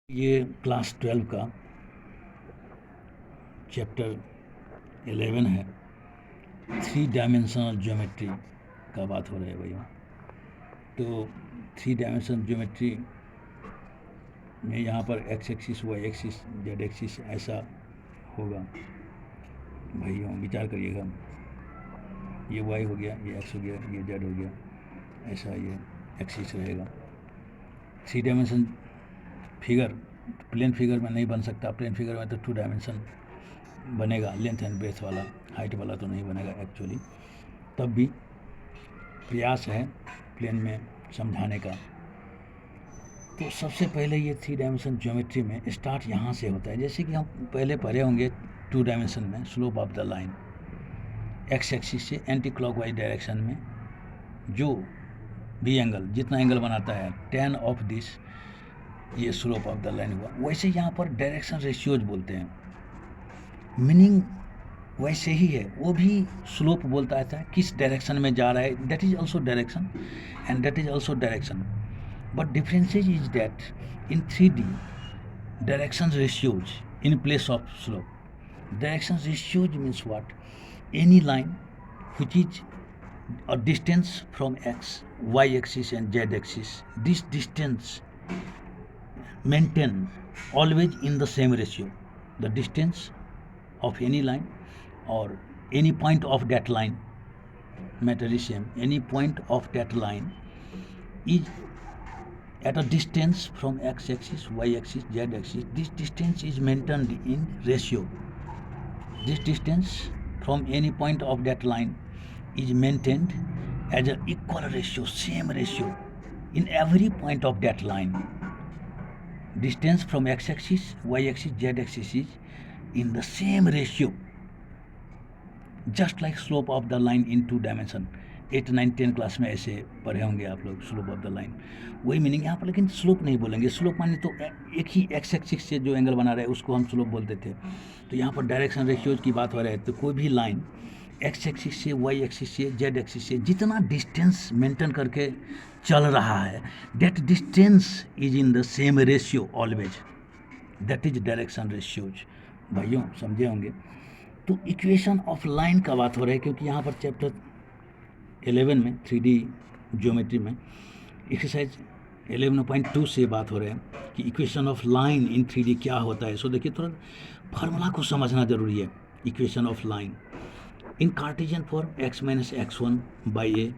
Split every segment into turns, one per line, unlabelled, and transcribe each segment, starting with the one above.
ये क्लास 12 का चैप्टर 11 है। 3 डायमेंशनल ज्योमेट्री का बात हो रहा है भैया। तो 3 डायमेंशनल ज्योमेट्री में यहाँ पर x axis y axis z axis ऐसा होगा। भैया विचार करिएगा, ये वाई हो गया, ये एक्स हो गया, ये जेड हो गया, ऐसा ये एक्सिस रहेगा। 3 डायमेंशन फिगर प्लेन फिगर में नहीं बन सकता। प्लेन फिगर में तो 2 डायमेंशन बनेगा, लेंथ एंड ब्रेथ वाला, हाइट वाला तो नहीं बनेगा एक्चुअली। तब भी प्रयास है प्लेन में समझाने का। तो सबसे पहले ये 3 डायमेंशन ज्योमेट्री में स्टार्ट यहाँ से होता है। जैसे कि हम पहले पढ़े होंगे 2 डायमेंशन में slope of the line, x axis से एंटी क्लॉकवाइज डायरेक्शन में जो भी एंगल, जितना एंगल बनाता है tan ऑफ दिस, ये स्लोप ऑफ द लाइन हुआ। वैसे यहाँ पर डायरेक्शन रेशियोज बोलते हैं, मीनिंग वैसे ही है। वो भी स्लोप बोलता था किस डायरेक्शन में जा रहा है, that is also direction and that is also direction. But difference is that in 3D direction ratios in place of slope. Direction ratios means what? Any line which is a distance from x, y axis and z axis, this distance maintain always in the same ratio. The distance of any line or any point of that line matter is same. Any point of that line is at a distance from x axis, y axis, z axis. This distance is maintained in ratio. This distance from any point of that line is maintained as an equal ratio, same ratio in every point of that line. Distance from x axis, y axis, z axis is in the same ratio, just like slope of the line in 2 dimension. 8, 9, 10 class में ऐसे पढ़े होंगे आप लोग, slope of the line. वही meaning यहाँ पर, लेकिन स्लोप नहीं बोलेंगे। स्लोप माने तो एक ही एक्स एक्सिस से जो एंगल बना रहे हैं उसको हम स्लोप बोलते थे। तो यहाँ पर डायरेक्शन रेशियोज की बात हो रही है। तो कोई भी लाइन एक्स एक्सिस से, वाई एक्सिस से, जेड एक्सिस से जितना डिस्टेंस मेंटेन करके चल रहा है, that distance is in the same ratio always, that is direction ratios. भाइयों समझे होंगे। तो इक्वेशन ऑफ लाइन का बात हो रहा है, क्योंकि यहाँ पर चैप्टर 11 में 3D ज्योमेट्री में एक्सरसाइज 11.2 से बात हो रहा है कि equation of line in 3D क्या होता है। सो देखिए, थोड़ा फार्मूला को समझना जरूरी है। Equation of line in Cartesian form x minus x1 by a,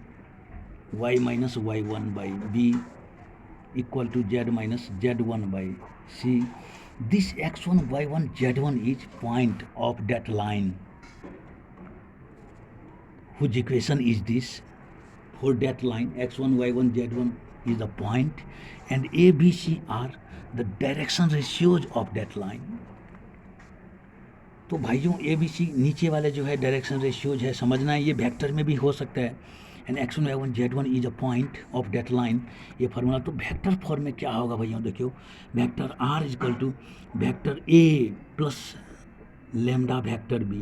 y minus y1 by b equal to z minus z1 by c. This x1 y1 z1 is point of that line, whose equation is this? For that line x1 y1 z1 is the point and a b c are the direction ratios of that line. तो भाइयों ए b सी नीचे वाले जो है direction ratios है, समझना है। ये वेक्टर में भी हो सकता है। And x1 y1 z1 is a point of that line, ये फार्मूला। तो वेक्टर फॉर्म में क्या होगा भैया? देखियो, vector r is equal to vector a plus lambda vector b।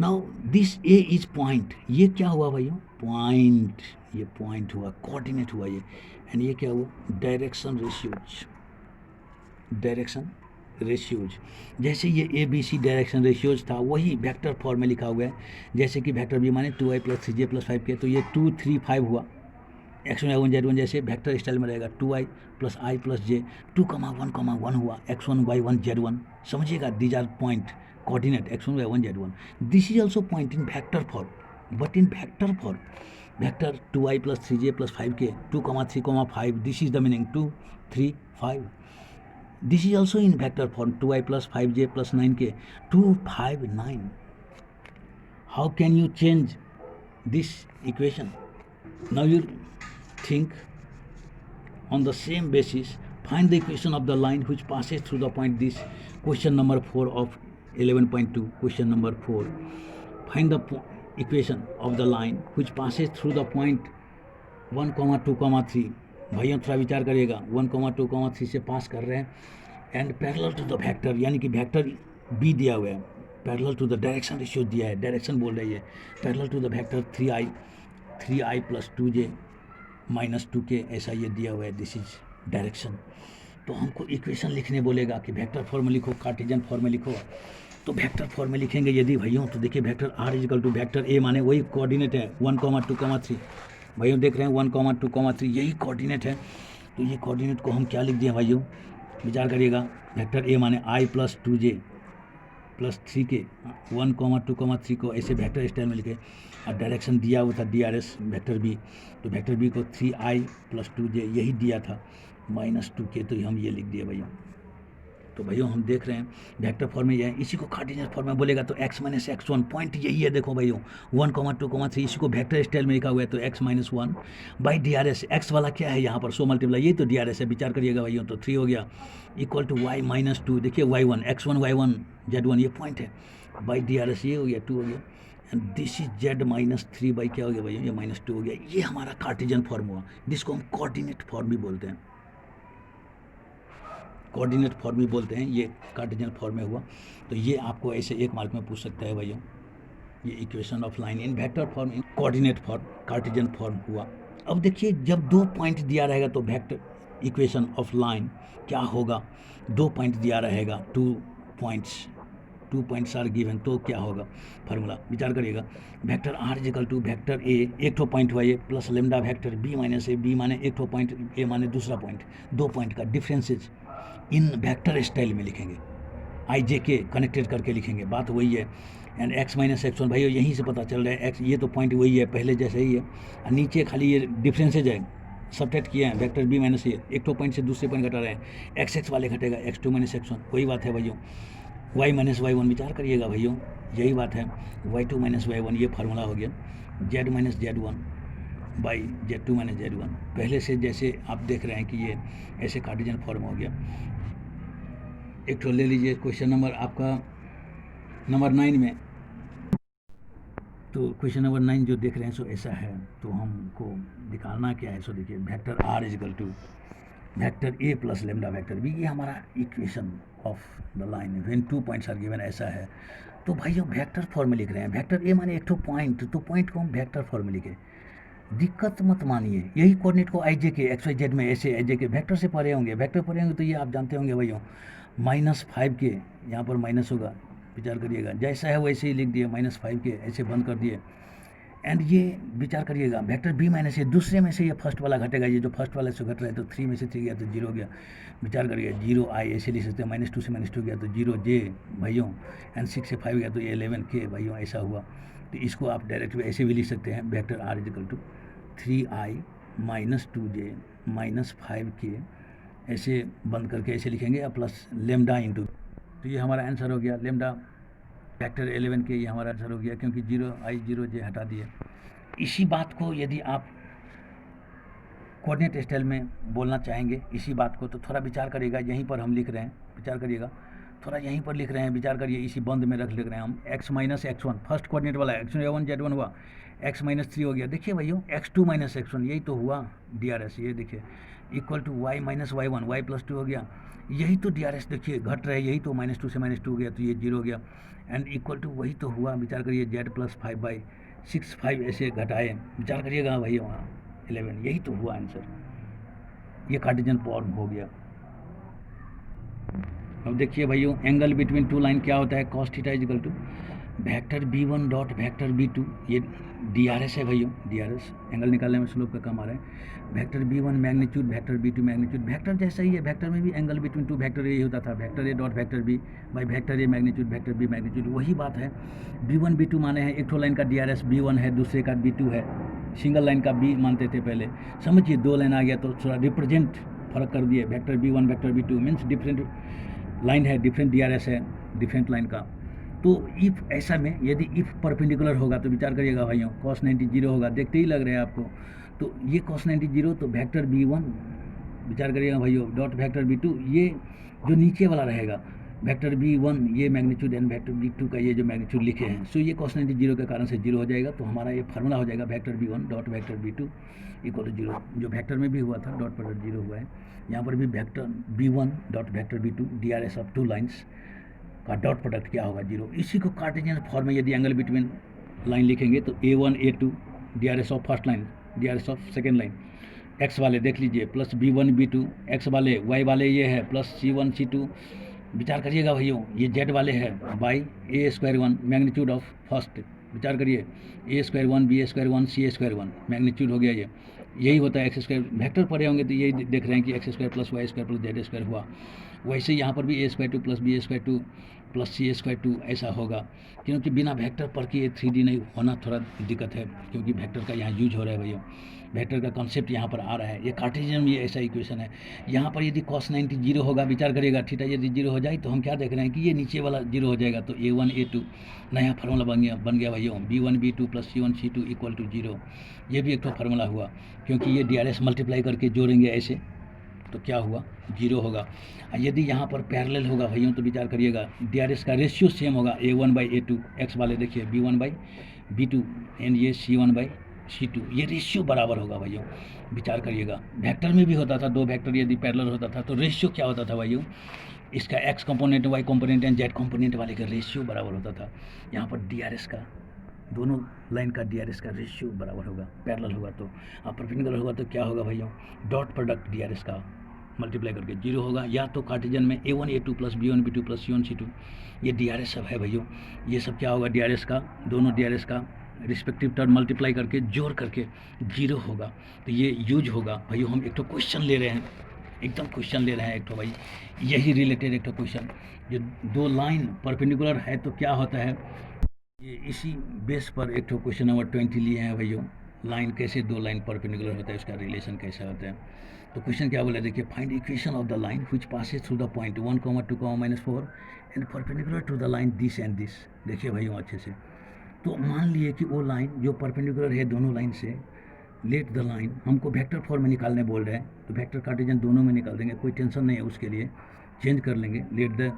Now this a is point, ये क्या हुआ भैया? पॉइंट, ये पॉइंट हुआ, कोऑर्डिनेट हुआ ये। एंड ये क्या हुआ? Direction ratios. डायरेक्शन रेशियोज, जैसे ये a b c direction ratios था, वही वेक्टर फॉर्म में लिखा हुआ है। जैसे कि वेक्टर बी माने 2i प्लस 3j प्लस 5 के, तो ये 2 3 5 हुआ। x1 y1 z1 जैसे वेक्टर स्टाइल में रहेगा, 2i plus i plus j, 2,1,1 हुआ x1 y1 z1। समझिएगा, these are point coordinate x1 y1 z1। This is also point in vector form, but in vector form vector 2i plus 3j plus 5 के 2,3,5, this is the meaning 2 3 5। This is also in vector form 2i plus 5j plus 9k 2 5 9. How can you change this equation? Now you think on the same basis, find the equation of the line which passes through the point. This question number 4 of 11.2. Question number 4, find the equation of the line which passes through the point 1, 2, 3। भैया थोड़ा विचार करिएगा, 1, 2, 3 से पास कर रहे हैं and parallel to the vector, यानी कि वेक्टर बी दिया हुआ है, parallel to the direction ratio दिया है, डायरेक्शन बोल रही है, parallel to the vector 3i plus 2j minus 2k, ऐसा ये दिया हुआ है। This is direction. तो हमको इक्वेशन लिखने बोलेगा कि वेक्टर फॉर्म में लिखो, कार्टेशियन फॉर्म में लिखो। तो वेक्टर फॉर्म में लिखेंगे यदि भैया, तो देखिए vector are is equal to vector a माने वही कोऑर्डिनेट है 1, 2, 3। भाइयों देख रहे हैं 1, 2, 3 यही कोऑर्डिनेट है। तो ये कोऑर्डिनेट को हम क्या लिख दिए भाइयों, विचार करिएगा। वेक्टर ए माने i + 2j + 3k, 1, 2, 3 को ऐसे वेक्टर स्टाइल में लिखे। और डायरेक्शन दिया हुआ था DRS वेक्टर बी, तो वेक्टर बी को 3i + 2j यही दिया था -2k, तो हम ये लिख दिए भैया। तो भैया हम देख रहे हैं वेक्टर फॉर्म में ये है, इसी को कार्टेशियन फॉर्म में बोलेगा तो x - x1 पॉइंट यही है। देखो भैया 1, 2, 3 इसी को वेक्टर स्टाइल में लिखा हुआ है, तो x - 1 बाई DRS। x वाला क्या है यहाँ पर, सो मल्टीप्लाई, ये तो DRS है, विचार करिएगा भैया। तो 3 हो गया इक्वल टू y - 2, देखिए y1 x1 y1 z1 ये पॉइंट है, बाई DRS ये हो गया 2 हो गया। And this is z - 3 by क्या हो गया भैया, ये -2 हो गया। ये हमारा कार्टेशियन फॉर्म हुआ, जिसको हम कोऑर्डिनेट फॉर्म भी बोलते हैं, कोऑर्डिनेट फॉर्म भी बोलते हैं। ये कार्टेशियन फॉर्म में हुआ। तो ये आपको ऐसे 1 मार्क में पूछ सकता है भैया, ये equation of line in vector form in coordinate form Cartesian form हुआ। अब देखिए जब 2 पॉइंट दिया रहेगा तो वेक्टर इक्वेशन ऑफ लाइन क्या होगा, 2 पॉइंट दिया रहेगा, 2 पॉइंट्स आर गिवन, तो क्या होगा फार्मूला, विचार करिएगा। Vector are is equal to vector A, एक ठो पॉइंट हुआ ये, plus lambda vector B minus A, B माने एक ठो पॉइंट, ए माने दूसरा पॉइंट, 2 पॉइंट का डिफरेंसेज इन वेक्टर स्टाइल में लिखेंगे, आई जे के कनेक्टेड करके लिखेंगे, बात वही है। एंड x - x1 भाई यहीं से पता चल रहा है, x ये तो पॉइंट वही है पहले जैसे ही है, और नीचे खाली ये डिफरेंसेज है, सबट्रैक्ट किए हैं वेक्टर b - a, एक तो पॉइंट से दूसरे पॉइंट घटा रहे हैं, x वाले घटेगा x2 - x1, वही बात है भैया। y - y1 विचार करिएगा भैया, यही बात है, y2 - y1 ये फार्मूला हो गया, z - z1 by z2 - z1, पहले से जैसे आप देख रहे हैं कि ये ऐसे कार्टेशियन फॉर्म हो गया। एक तो ले लीजिए क्वेश्चन नंबर आपका नंबर 9 में, तो क्वेश्चन नंबर 9 जो देख रहे हैं सो ऐसा है। तो हमको निकालना क्या है, सो देखिए vector are is equal to vector a plus lambda vector b, ये हमारा equation of the line when 2 points are given ऐसा है। तो भाई जो वेक्टर फॉर्म में लिख रहे हैं, वेक्टर ए माने एक तो पॉइंट, तो पॉइंट को हम वेक्टर फॉर्म में लिखे, दिक्कत मत मानिए। यही कोऑर्डिनेट को आई जे के XYZ में ऐसे आई जे के वेक्टर से पढ़े होंगे, वेक्टर पढ़े होंगे तो ये आप जानते होंगे भैया, -5 के यहाँ पर माइनस होगा, विचार करिएगा, जैसा है वैसे ही लिख दिए, -5 के ऐसे बंद कर दिए। एंड ये विचार करिएगा वेक्टर b - a, दूसरे में से ये फर्स्ट वाला घटेगा, ये जो फर्स्ट वाले से घट रहा है, तो 3 में से 3 गया तो 0 गया, विचार करिएगा 0i ऐसे लिख सकते हैं, -2 से -2 गया तो 0j भाइयों, एंड 6 से 5 गया तो ये 11k भाइयों, ऐसा हुआ। तो इसको आप डायरेक्ट ऐसे भी लिख सकते हैं, vector r is equal to 3i - 2j - 5k, ऐसे बंद करके ऐसे लिखेंगे, या प्लस लेमडा इंटू, तो ये हमारा आंसर हो गया लेमडा फैक्टर 11 के, ये हमारा आंसर हो गया, क्योंकि 0i 0j हटा दिए। इसी बात को यदि आप कोऑर्डिनेट स्टाइल में बोलना चाहेंगे इसी बात को, तो थोड़ा विचार करिएगा, यहीं पर हम लिख रहे हैं, विचार करिएगा, थोड़ा यहीं पर लिख रहे हैं, विचार करिए, इसी बंद में लिख रहे हैं हम, x - x1 फर्स्ट कोऑर्डिनेट वाला x1 z1 हुआ, x - 3 हो गया, देखिए भैया x2 - x1 यही तो हुआ DRS, ये देखिए equal to y - y1 y + 2 हो गया, यही तो DRS देखिए घट रहा है, यही तो -2 से -2 हो गया, तो ये 0 हो गया, एंड इक्वल टू वही तो हुआ, विचार करिए z + 5/6 5 ऐसे घटाए, विचार करिएगा भैया वहाँ 11, यही तो हुआ आंसर, ये कार्टेशियन फॉर्म हो गया। अब देखिए भैया एंगल बिटवीन 2 लाइन क्या होता है, cos theta is equal to vector b1 dot vector b2, ये DRS है भैया, DRS एंगल निकालने में स्लोप का काम आ रहा है, vector b1 magnitude vector b2 magnitude, vector जैसा ही है, वेक्टर में भी एंगल बिटवीन 2 वेक्टर ए होता था, vector a dot vector b by vector a magnitude vector b magnitude, वही बात है। b1 b2 माने हैं, एक ठो लाइन का DRS b1 है, दूसरे का b2 है, सिंगल लाइन का b मानते थे पहले, समझिए 2 लाइन आ गया तो थोड़ा रिप्रेजेंट फर्क कर दिए, vector b1 vector b2 means different line है, डिफरेंट DRS है डिफरेंट लाइन का। तो इफ़ ऐसा में यदि इफ़ परपेंडिकुलर होगा तो विचार करिएगा भाइयों, cos 90 0 होगा, देखते ही लग रहा है आपको, तो ये cos 90 0, तो वेक्टर b1 विचार करिएगा भाइयों डॉट वेक्टर b2, ये जो नीचे वाला रहेगा वेक्टर b1 ये मैग्नीट्यूड एंड वेक्टर b2 का ये जो मैग्नीट्यूड लिखे हैं, सो ये cos 90 0 के कारण से 0 हो जाएगा, तो हमारा ये फार्मूला हो जाएगा vector b1 dot vector b2 equal to 0, जो वेक्टर में भी हुआ था डॉट प्रोडक्ट 0 हुआ है, यहाँ पर भी vector b1 dot vector b2 DRS of 2 lines का डॉट प्रोडक्ट क्या होगा 0। इसी को कार्टेशियन फॉर्म में यदि एंगल बिटवीन लाइन लिखेंगे तो a1 a2 DRS of first line DRS of second line, x वाले देख लीजिए प्लस B1 B2, एक्स वाले वाई वाले ये है प्लस C1 C2, विचार करिएगा भाइयों, ये जेड वाले है by A²1 magnitude of first, विचार करिए A²1 B² 1 C² 1 मैग्नीट्यूड हो गया ये, यही होता है एक्स स्क्वायर। वेक्टर पढ़े होंगे तो यही देख रहे हैं कि x² + y² + z² हुआ, वैसे यहाँ पर भी A² 2 + B² 2 + C² 2 ऐसा होगा, क्योंकि बिना वेक्टर पर कि ये 3D नहीं होना थोड़ा दिक्कत है, क्योंकि वेक्टर का यहाँ यूज हो रहा है भैया, वेक्टर का कॉन्सेप्ट यहाँ पर आ रहा है। ये कार्टेशियन में ऐसा इक्वेशन है। यहाँ पर यदि cos 90 जीरो होगा, विचार करिएगा थीटा यदि जीरो हो जाए तो हम क्या देख रहे हैं कि ये नीचे वाला जीरो हो जाएगा, तो A1 A2 नया फार्मूला बन गया भैया, B1 B2 + C1 C2 = 0। ये भी एक तो फार्मूला हुआ, क्योंकि ये DRS मल्टीप्लाई करके जोड़ेंगे ऐसे तो क्या हुआ, जीरो होगा। यदि यहाँ पर पैरेलल होगा भैया तो विचार करिएगा DRS का रेशियो सेम होगा A1/A2, एक्स वाले देखिए B1/B2 एंड ये C1/C2, ये रेशियो बराबर होगा भैया, विचार करिएगा। वेक्टर में भी होता था, दो वेक्टर यदि पैरेलल होता था तो रेशियो क्या होता था भैया, इसका x component y component and z component वाले का रेशियो बराबर होता था। यहाँ पर DRS का दोनों लाइन का DRS का रेशियो बराबर होगा, पैरेलल होगा तो, अब परपेंडिकुलर होगा तो क्या होगा भैया, डॉट प्रोडक्ट DRS का मल्टीप्लाई करके जीरो होगा। या तो कार्टेशियन में A1 A2 + B1 B2 + C1 C2, ये DRS सब है भैया, ये सब क्या होगा DRS का, दोनों DRS का रिस्पेक्टिव टर्म मल्टीप्लाई करके जोड़ करके जीरो होगा, तो ये यूज होगा भैया। हम एक तो क्वेश्चन ले रहे हैं, एकदम क्वेश्चन ले रहे हैं एक तो भाई, यही रिलेटेड एक तो क्वेश्चन, जो दो लाइन परपेंडिकुलर है तो क्या होता है, ये इसी बेस पर एक तो क्वेश्चन नंबर 20 लिए हैं भैया, लाइन कैसे दो लाइन परपेंडिकुलर होता है, उसका रिलेशन कैसा होता है। तो क्वेश्चन क्या बोला देखिए, find equation of the line which passes through the point 1, 2, -4 and perpendicular to the line this and this. देखिए भैया अच्छे से, तो मान लिए कि वो लाइन जो परपेंडिकुलर है दोनों लाइन से, लेट द लाइन, हमको वेक्टर फॉर्म में निकालने बोल रहे हैं, तो वेक्टर कार्टेशियन दोनों में निकाल देंगे, कोई टेंशन नहीं है उसके लिए, चेंज कर लेंगे। Let the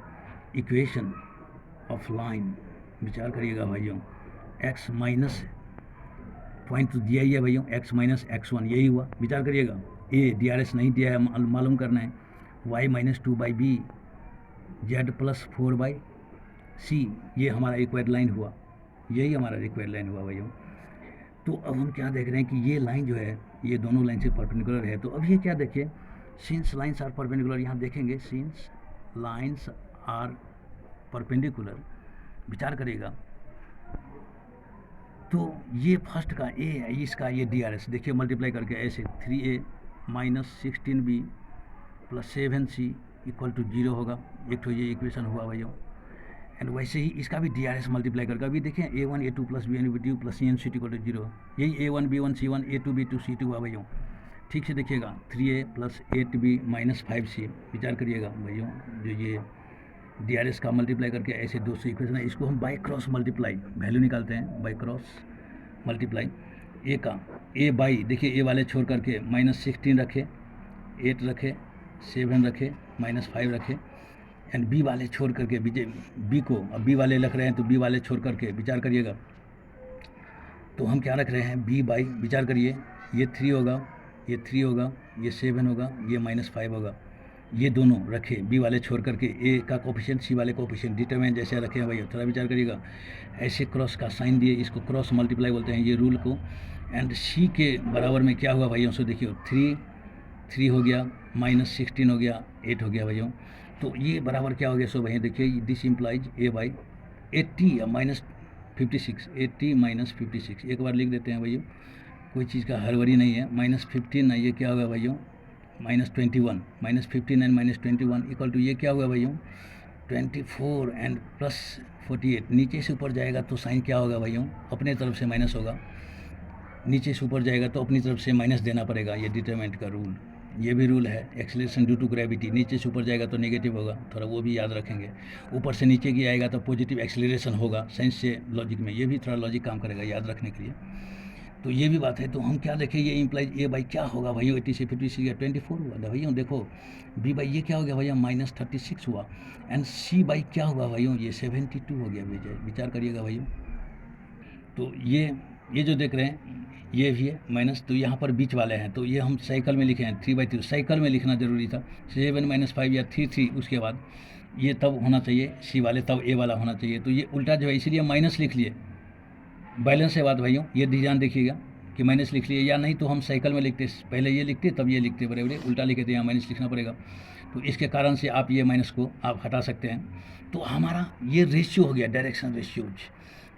equation of line, विचार करिएगा भाइयों, x माइनस पॉइंट तो दिया ही है भैया, x - x1 यही हुआ, विचार करिएगा। a DRS नहीं दिया है, मालूम करना है। y - 2/b z + 4/c, ये हमारा रिक्वायर्ड लाइन हुआ, यही हमारा रिक्वायर्ड लाइन हुआ भैया। तो अब हम क्या देख रहे हैं कि ये लाइन जो है ये दोनों लाइन से परपेंडिकुलर है, तो अब ये क्या देखिए, सिंस लाइन्स आर परपेंडिकुलर, यहाँ देखेंगे सिंस लाइन्स आर परपेंडिकुलर, विचार करिएगा। तो ये फर्स्ट का ए है, इसका ये DRS देखिए मल्टीप्लाई करके ऐसे 3a - 16b + 7c = 0 होगा, एक तो ये इक्वेशन हुआ भैया। एंड वैसे ही इसका भी DRS मल्टीप्लाई करके अभी देखें A1 A2 + B1 B2 + C1 C2 = 0, यही A1 B1 C1 A2 B2 C2 हुआ भैया। ठीक से देखिएगा 3a + 8b - 5c, विचार करिएगा भैया, जो ये DRS का मल्टीप्लाई करके ऐसे 200 इक्वेशन है, इसको हम बाई क्रॉस मल्टीप्लाई वैल्यू निकालते हैं, बाई क्रॉस मल्टीप्लाई। ए का a बाई, देखिए a वाले छोड़ करके -16 रखे, 8 रखे, 7 रखे, -5 रखे, एंड b वाले छोड़ करके b को, अब b वाले रख रहे हैं तो b वाले छोड़ करके विचार करिएगा, तो हम क्या रख रहे हैं b बाई, विचार करिए, ये 3 होगा, ये 3 होगा, ये 7 होगा, ये -5 होगा, ये दोनों रखे b वाले छोड़ करके, a का कोफिशिएंट c वाले कोफिशिएंट डिटरमिनेंट जैसे रखे हैं भैया, थोड़ा विचार करिएगा। ऐसे क्रॉस का साइन दिए, इसको क्रॉस मल्टीप्लाई बोलते हैं ये रूल को। एंड c के बराबर में क्या हुआ भैया, उसको देखिए 3 हो गया, -16 हो गया, 8 हो गया भैया, तो ये बराबर क्या हो गया सो भैया देखिए, दिस इम्प्लाइज a बाई 80 -56, 80 - 56, एक बार लिख देते हैं भैया, कोई चीज़ का हड़बड़ी नहीं है। -15 ये क्या होगा भैया, -21, -15 एंड -21 = ये क्या होगा भैया 24 एंड +48, नीचे से ऊपर जाएगा तो साइन क्या होगा भैया, अपने तरफ से माइनस होगा, नीचे से ऊपर जाएगा तो अपनी तरफ से माइनस देना पड़ेगा, ये डिटरमिनेंट का रूल, ये भी रूल है। एक्सेलरेशन ड्यू टू ग्रेविटी, नीचे से ऊपर जाएगा तो नेगेटिव होगा, थोड़ा वो भी याद रखेंगे, ऊपर से नीचे की आएगा तो पॉजिटिव एक्सेलरेशन होगा, साइंस से लॉजिक में ये भी थोड़ा लॉजिक काम करेगा, याद रखने के लिए, तो ये भी बात है। तो हम क्या देखें, ये इम्प्लाइज a बाई क्या होगा भैया, 80 से 56 का 24 हुआ था भैया, देखो b बाई ये क्या हो गया भैया -36 हुआ, एंड c बाई क्या हुआ भैया, ये 72 हो गया, विचार करिएगा भैया। तो ये जो देख रहे हैं ये भी है माइनस, तो यहाँ पर बीच वाले हैं, तो ये हम साइकिल में लिखे हैं 3/3, साइकिल में लिखना ज़रूरी था, 7 - 5 या 3 उसके बाद ये तब होना चाहिए c वाले, तब a वाला होना चाहिए, तो ये उल्टा जो है, इसीलिए माइनस लिख लिए, बैलेंस है बात भाइयों, ये ध्यान देखिएगा, कि माइनस लिख लिए, या नहीं तो हम साइकिल में लिखते, पहले ये लिखते तब ये लिखते, बड़े बड़े उल्टा लिखे थे, यहाँ माइनस लिखना पड़ेगा। तो इसके कारण से आप ये माइनस को आप हटा सकते हैं। तो हमारा ये रेशियो हो गया, डायरेक्शन रेशियोज।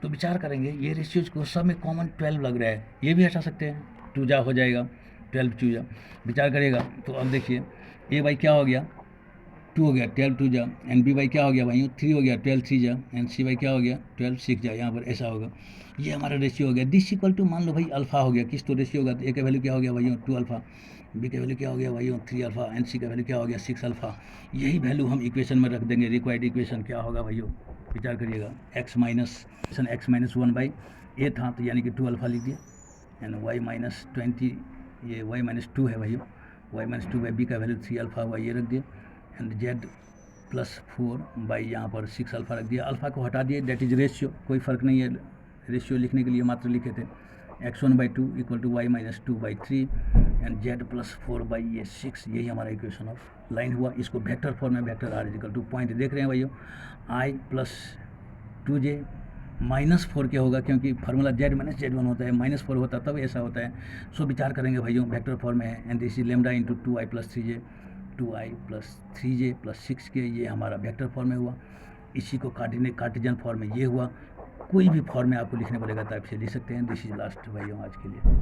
तो विचार करेंगे ये रेशियोज को सब में कॉमन 12 लग रहा है, ये भी हटा सकते हैं, 2 जा हो जाएगा, 12 2 जा, विचार करेगा। तो अब देखिए ए बाई क्या हो गया, 2 हो गया, 12 2 जा, एंड बी बाई क्या हो गया भाई, 3 हो गया, 12 3 जा, एंड सी बाई क्या हो गया, 12 6 जा। यहाँ पर ऐसा होगा, ये हमारा रेशियो हो गया। दिस इक्वल टू मान लो भाई अल्फा हो गया, किस तो रेशियो होगा, तो ए का वैल्यू क्या हो गया भाई 2 अल्फा, बी का वैल्यू क्या हो गया भाई 3 अल्फा, एंड सी का वैल्यू क्या हो गया 6 अल्फा। यही वैल्यू हम इक्वेशन में रख देंगे। रिक्वायर्ड इक्वेशन क्या होगा भाई, विचार करिएगा, एक्स माइनस 1 बाई ए था, तो यानी कि 2 अल्फा लिख दिया, एंड वाई माइनस 20, ये वाई माइनस 2 है भाई, वाई माइनस 2 बाई बी का वैल्यू 3 अल्फा हुआ, ये रख दिया, एंड जेड प्लस 4 बाई यहाँ पर 6 अल्फा रख दिया। अल्फा को हटा दिए, डेट इज रेशियो, कोई फ़र्क नहीं है, रेशियो लिखने के लिए मात्र लिखे थे। x1/2 equal to y minus 2/3 and z plus 4 by ये 6, यही हमारा इक्वेशन ऑफ लाइन हुआ। इसको वेक्टर फॉर्म में, vector r equal to point देख रहे हैं भाइयों, i प्लस 2j माइनस 4 क्या होगा, क्योंकि फार्मूला z माइनस z1 होता है, -4 होता तब ऐसा होता है। सो विचार करेंगे भाइयों, वेक्टर फॉर्म में है, and this is lambda into 2i plus 3j, 2i plus 3j plus 6k, ये हमारा वेक्टर फॉर्म में हुआ। इसी को कार्टेशियन फॉर्म में ये हुआ। कोई भी फॉर्म में आपको लिखने पड़ेगा तो आप इसे लिख सकते हैं। दिस इज लास्ट भाइयों आज के लिए।